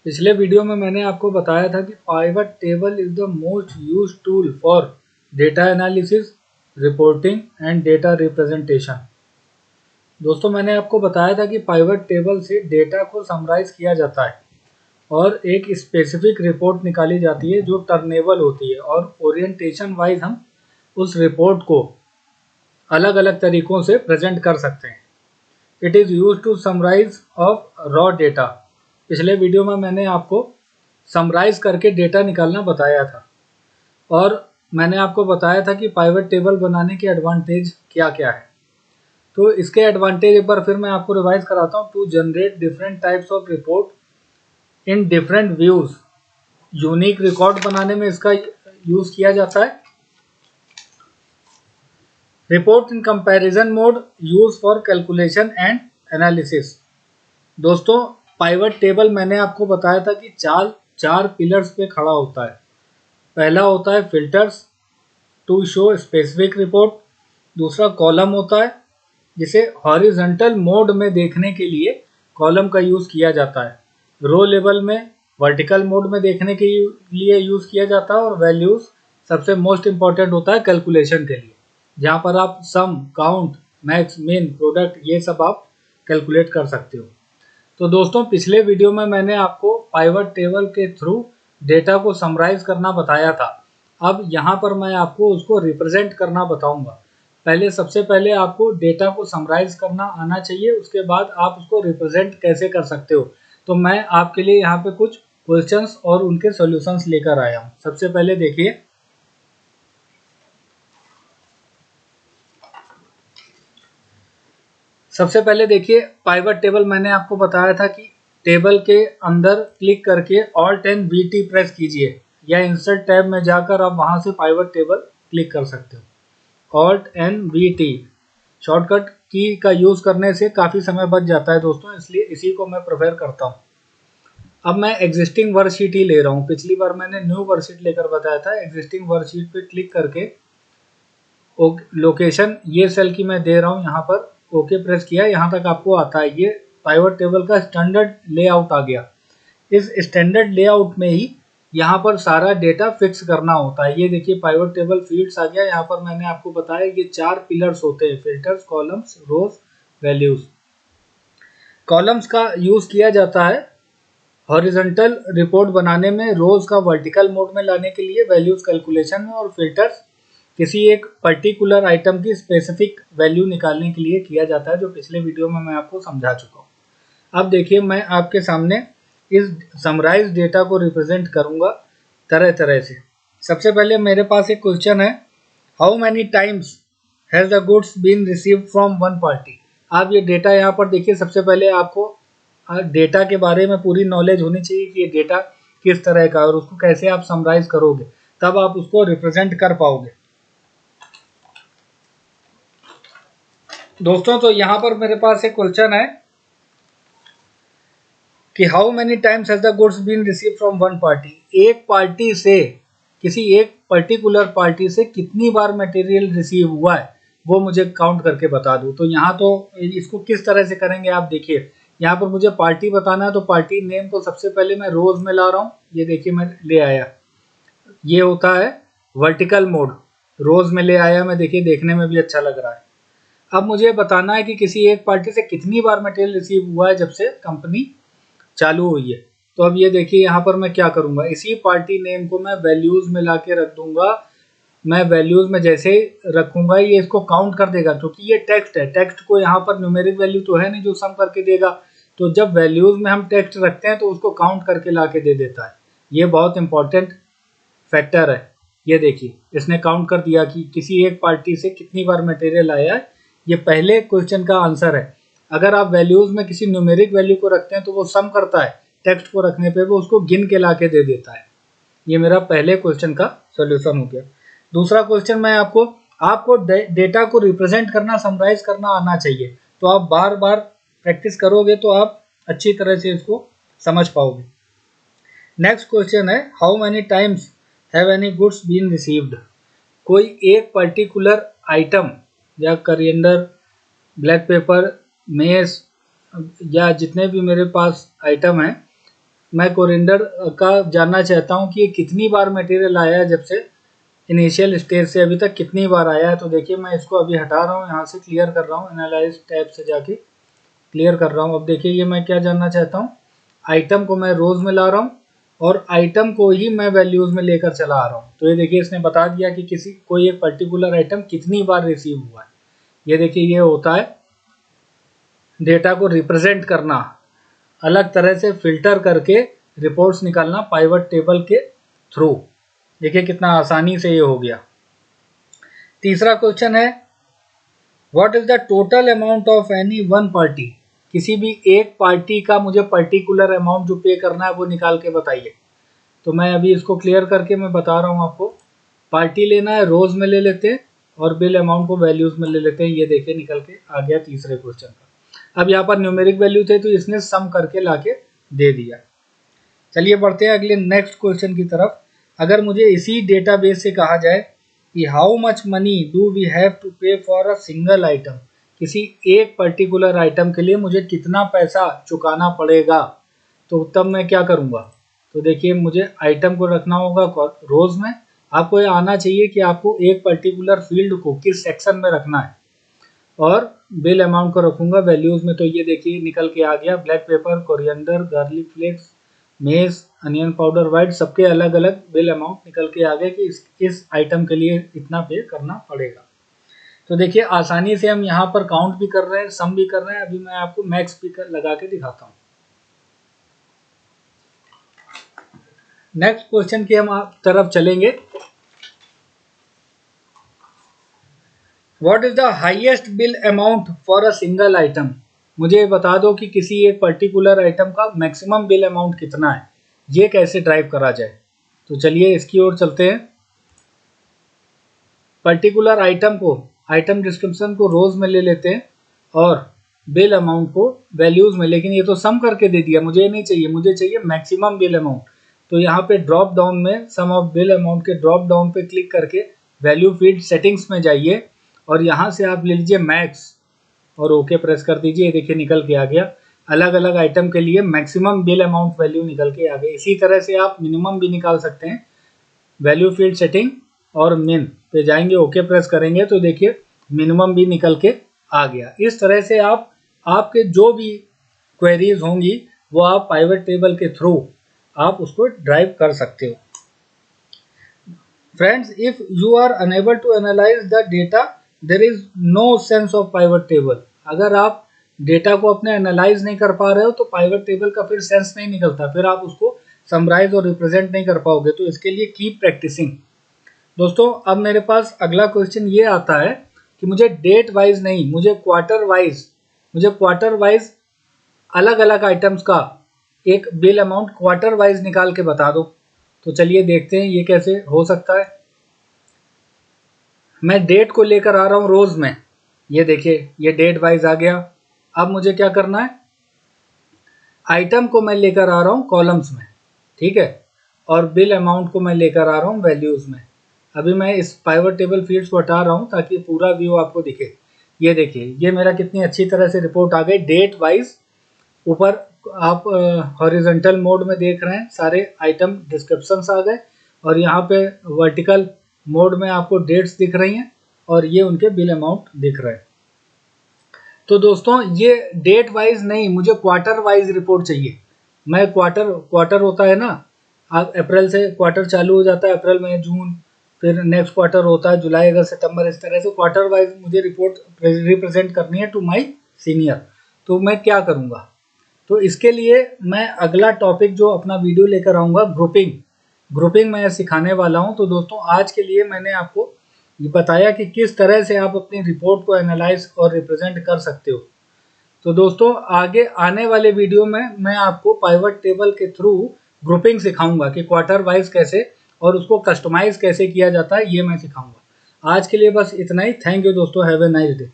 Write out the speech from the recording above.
पिछले वीडियो में मैंने आपको बताया था कि pivot table is the most used tool for data analysis, reporting and data representation. दोस्तों, मैंने आपको बताया था कि पाइवट टेबल से डेटा को समराइज किया जाता है और एक स्पेसिफिक रिपोर्ट निकाली जाती है जो टर्नेबल होती है, और ओरिएंटेशन वाइज हम उस रिपोर्ट को अलग अलग तरीकों से प्रेजेंट कर सकते हैं। It is use to summarise of raw data. पिछले वीडियो में मैंने आपको समराइज करके डेटा निकालना बताया था, और मैंने आपको बताया था कि पाइवट टेबल बनाने के एडवांटेज क्या क्या है। तो इसके एडवांटेज एक बार फिर मैं आपको रिवाइज कराता हूँ। To generate different types of report in different views. Unique record बनाने में इसका यूज किया जाता है। Report in comparison mode use for calculation and analysis. दोस्तों, पाइवट टेबल मैंने आपको बताया था कि चार पिलर्स पे खड़ा होता है। पहला होता है filters to show specific report. दूसरा कॉलम होता है जिसे हॉरिजॉन्टल मोड में देखने के लिए कॉलम का यूज़ किया जाता है। रो लेवल में वर्टिकल मोड में देखने के लिए यूज़ किया जाता है। और वैल्यूज़ सबसे मोस्ट इम्पॉर्टेंट होता है कैलकुलेशन के लिए, जहाँ पर आप सम, काउंट, मैक्स, मिन, प्रोडक्ट ये सब आप कैलकुलेट कर सकते हो। तो दोस्तों, पिछले वीडियो में मैंने आपको पाइवट टेबल के थ्रू डेटा को समराइज करना बताया था। अब यहाँ पर मैं आपको उसको रिप्रेजेंट करना बताऊंगा। सबसे पहले आपको डेटा को समराइज करना आना चाहिए, उसके बाद आप उसको रिप्रेजेंट कैसे कर सकते हो। तो मैं आपके लिए यहाँ पे कुछ क्वेश्चंस और उनके सॉल्यूशंस लेकर आया हूँ। सबसे पहले देखिए, पाइवट टेबल मैंने आपको बताया था कि टेबल के अंदर क्लिक करके Alt एंड VT प्रेस कीजिए, या इंसर्ट टैब में जाकर आप वहां से पाइवट टेबल क्लिक कर सकते हो। Alt एंड VT शॉर्टकट की का यूज करने से काफी समय बच जाता है दोस्तों, इसलिए इसी को मैं प्रेफर करता हूँ। अब मैं एग्जिस्टिंग वर्कशीट ही ले रहा हूँ। पिछली बार मैंने न्यू वर्कशीट लेकर बताया था। एग्जिस्टिंग वर्कशीट पे क्लिक करके लोकेशन ये सेल की मैं दे रहा हूँ, यहाँ पर ओके प्रेस किया, यहाँ तक आपको आता है। ये पाइवट टेबल का स्टैंडर्ड लेआउट आ गया। इस स्टैंडर्ड लेआउट में ही यहाँ पर सारा डेटा फिक्स करना होता है। ये देखिए पाइवट टेबल फील्ड्स आ गया। यहाँ पर मैंने आपको बताया ये 4 पिलर्स होते हैं, फिल्टर्स, कॉलम्स, रोज, वैल्यूज। कॉलम्स का यूज किया जाता है हॉरिजॉन्टल रिपोर्ट बनाने में, रोज का वर्टिकल मोड में लाने के लिए, वैल्यूज कैलकुलेशन में, और फिल्टर्स किसी एक पर्टिकुलर आइटम की स्पेसिफिक वैल्यू निकालने के लिए किया जाता है, जो पिछले वीडियो में मैं आपको समझा चुका हूँ। अब देखिए, मैं आपके सामने इस समराइज डेटा को रिप्रेजेंट करूंगा तरह तरह से। सबसे पहले मेरे पास एक क्वेश्चन है, how many times has the goods been received from one party. आप ये डेटा यहाँ पर देखिए। सबसे पहले आपको डेटा के बारे में पूरी नॉलेज होनी चाहिए कि ये डेटा किस तरह का है और उसको कैसे आप समराइज करोगे, तब आप उसको रिप्रेजेंट कर पाओगे। दोस्तों, तो यहाँ पर मेरे पास एक क्वेश्चन है कि how many times has the goods been receive from one party. एक पार्टी से, किसी एक पर्टिकुलर पार्टी से कितनी बार मटेरियल रिसीव हुआ है वो मुझे काउंट करके बता दो। तो यहाँ तो इसको किस तरह से करेंगे आप देखिए। यहाँ पर मुझे पार्टी बताना है, तो पार्टी नेम को सबसे पहले मैं रोज में ला रहा हूँ। ये देखिए मैं ले आया, ये होता है वर्टिकल मोड। रोज में ले आया मैं, देखिए देखने में भी अच्छा लग रहा है। अब मुझे बताना है कि किसी एक पार्टी से कितनी बार मटेरियल रिसीव हुआ है जब से कंपनी चालू हुई है। तो अब ये देखिए यहाँ पर मैं क्या करूंगा, इसी पार्टी नेम को मैं वैल्यूज में लाके रख दूंगा। मैं वैल्यूज में जैसे रखूंगा ये इसको काउंट कर देगा, क्योंकि ये टेक्स्ट है। टेक्स्ट को यहाँ पर न्यूमेरिक वैल्यू तो है नहीं जो सम करके देगा, तो जब वैल्यूज में हम टेक्स्ट रखते हैं तो उसको काउंट करके ला के दे देता है। ये बहुत इंपॉर्टेंट फैक्टर है। ये देखिए इसने काउंट कर दिया कि किसी एक पार्टी से कितनी बार मटेरियल आया है। ये पहले क्वेश्चन का आंसर है। अगर आप वैल्यूज में किसी न्यूमेरिक वैल्यू को रखते हैं तो वो सम करता है, टेक्स्ट को रखने पे वो उसको गिन के ला के दे देता है। ये मेरा पहले क्वेश्चन का सॉल्यूशन हो गया। दूसरा क्वेश्चन मैं आपको डेटा को रिप्रेजेंट करना, समराइज करना आना चाहिए। तो आप बार बार प्रैक्टिस करोगे तो आप अच्छी तरह से इसको समझ पाओगे। नेक्स्ट क्वेश्चन है, how many times have any goods been received. कोई एक पर्टिकुलर आइटम या करिएंडर, ब्लैक पेपर, मेस, या जितने भी मेरे पास आइटम हैं, मैं कोरिएंडर का जानना चाहता हूँ कि ये कितनी बार मटेरियल आया है, जब से इनिशियल स्टेज से अभी तक कितनी बार आया है। तो देखिए मैं इसको अभी हटा रहा हूँ, यहाँ से क्लियर कर रहा हूँ, एनालाइज टैब से जाके क्लियर कर रहा हूँ। अब देखिए ये मैं क्या जानना चाहता हूँ, आइटम को मैं रोज में ला रहा हूँ और आइटम को ही मैं वैल्यूज में लेकर चला आ रहा हूँ। तो ये देखिए इसने बता दिया कि कोई एक पर्टिकुलर आइटम कितनी बार रिसीव हुआ है। ये देखिए ये होता है डेटा को रिप्रेजेंट करना, अलग तरह से फिल्टर करके रिपोर्ट्स निकालना पाइवट टेबल के थ्रू। देखिए कितना आसानी से ये हो गया। तीसरा क्वेश्चन है, what is the total amount of any one party. किसी भी एक पार्टी का मुझे पर्टिकुलर अमाउंट जो पे करना है वो निकाल के बताइए। तो मैं अभी इसको क्लियर करके मैं बता रहा हूँ आपको। पार्टी लेना है, रोज में ले लेते हैं और बिल अमाउंट को वैल्यूज में ले लेते हैं। ये देखिए निकल के आ गया तीसरे क्वेश्चन का। अब यहाँ पर न्यूमेरिक वैल्यू थे तो इसने सम करके लाके दे दिया। चलिए बढ़ते हैं अगले नेक्स्ट क्वेश्चन की तरफ। अगर मुझे इसी डेटाबेस से कहा जाए कि how much money do we have to pay for a single item, किसी एक पर्टिकुलर आइटम के लिए मुझे कितना पैसा चुकाना पड़ेगा, तो तब मैं क्या करूँगा। तो देखिए मुझे आइटम को रखना होगा रोज में। आपको ये आना चाहिए कि आपको एक पर्टिकुलर फील्ड को किस सेक्शन में रखना है, और बिल अमाउंट को रखूंगा वैल्यूज में। तो ये देखिए निकल के आ गया, black pepper, coriander, garlic flakes, mace, onion powder, white, सबके अलग अलग बिल अमाउंट निकल के आ गए कि इस आइटम के लिए इतना पे करना पड़ेगा। तो देखिए आसानी से हम यहाँ पर काउंट भी कर रहे हैं, सम भी कर रहे हैं। अभी मैं आपको मैक्स भी लगा के दिखाता हूँ। नेक्स्ट क्वेश्चन की हम तरफ चलेंगे। What is the highest bill amount for a single item. मुझे बता दो कि किसी एक पर्टिकुलर आइटम का मैक्सिमम बिल अमाउंट कितना है, ये कैसे ड्राइव करा जाए। तो चलिए इसकी ओर चलते हैं। पर्टिकुलर आइटम को, आइटम डिस्क्रिप्शन को रोज में ले लेते हैं और बिल अमाउंट को वैल्यूज में। लेकिन ये तो सम करके दे दिया, मुझे नहीं चाहिए, मुझे चाहिए मैक्सिमम बिल अमाउंट। तो यहाँ पे ड्रॉप डाउन में सम ऑफ बिल अमाउंट के ड्रॉप डाउन पे क्लिक करके वैल्यू फील्ड सेटिंग्स में जाइए और यहाँ से आप ले लीजिए मैक्स और ओके प्रेस कर दीजिए। देखिए निकल के आ गया, अलग अलग आइटम के लिए मैक्सिमम बिल अमाउंट वैल्यू निकल के आ गई। इसी तरह से आप मिनिमम भी निकाल सकते हैं। वैल्यू फील्ड सेटिंग और मिन पे जाएंगे, ओके प्रेस करेंगे तो देखिए मिनिमम भी निकल के आ गया। इस तरह से आप आपके जो भी क्वेरीज होंगी वो आप पाइवट टेबल के थ्रू आप उसको ड्राइव कर सकते हो। Friends, if you are unable to analyse the data there is no sense of pivot table. अगर आप डेटा को अपने एनालाइज नहीं कर पा रहे हो तो पाइवट टेबल का फिर सेंस नहीं निकलता, फिर आप उसको समराइज और रिप्रेजेंट नहीं कर पाओगे। तो इसके लिए कीप प्रैक्टिसिंग। दोस्तों अब मेरे पास अगला क्वेश्चन ये आता है कि मुझे डेट वाइज नहीं, मुझे क्वार्टर वाइज अलग अलग आइटम्स का एक बिल अमाउंट क्वार्टर वाइज निकाल के बता दो। तो चलिए देखते हैं ये कैसे हो सकता है। मैं डेट को लेकर आ रहा हूँ रोज में, ये देखिए ये डेट वाइज आ गया। अब मुझे क्या करना है, आइटम को मैं लेकर आ रहा हूँ कॉलम्स में, ठीक है, और बिल अमाउंट को मैं लेकर आ रहा हूँ वैल्यूज में। अभी मैं इस पाइवट टेबल फील्ड्स को हटा रहा हूँ ताकि पूरा व्यू आपको दिखे। ये देखिए ये मेरा कितनी अच्छी तरह से रिपोर्ट आ गई डेट वाइज। ऊपर आप हॉरिजॉन्टल मोड में देख रहे हैं, सारे आइटम डिस्क्रिप्शंस आ गए और यहाँ पे वर्टिकल मोड में आपको डेट्स दिख रही हैं और ये उनके बिल अमाउंट दिख रहे हैं। तो दोस्तों ये डेट वाइज नहीं, मुझे क्वार्टर वाइज रिपोर्ट चाहिए। मैं क्वार्टर होता है ना, आप अप्रैल से क्वार्टर चालू हो जाता है, अप्रैल मई जून, फिर नेक्स्ट क्वार्टर होता है जुलाई अगस्त सितंबर, इस तरह से क्वार्टर वाइज मुझे रिपोर्ट रिप्रेजेंट करनी है टू माय सीनियर। तो मैं क्या करूँगा, तो इसके लिए मैं अगला टॉपिक जो अपना वीडियो लेकर आऊँगा ग्रुपिंग मैं सिखाने वाला हूँ। तो दोस्तों आज के लिए मैंने आपको ये बताया कि किस तरह से आप अपनी रिपोर्ट को एनालाइज और रिप्रेजेंट कर सकते हो। तो दोस्तों आगे आने वाले वीडियो में मैं आपको पाइवट टेबल के थ्रू ग्रुपिंग सिखाऊंगा कि क्वार्टर वाइज कैसे और उसको कस्टमाइज कैसे किया जाता है, ये मैं सिखाऊंगा। आज के लिए बस इतना ही। थैंक यू दोस्तों, हैव ए नाइस डे।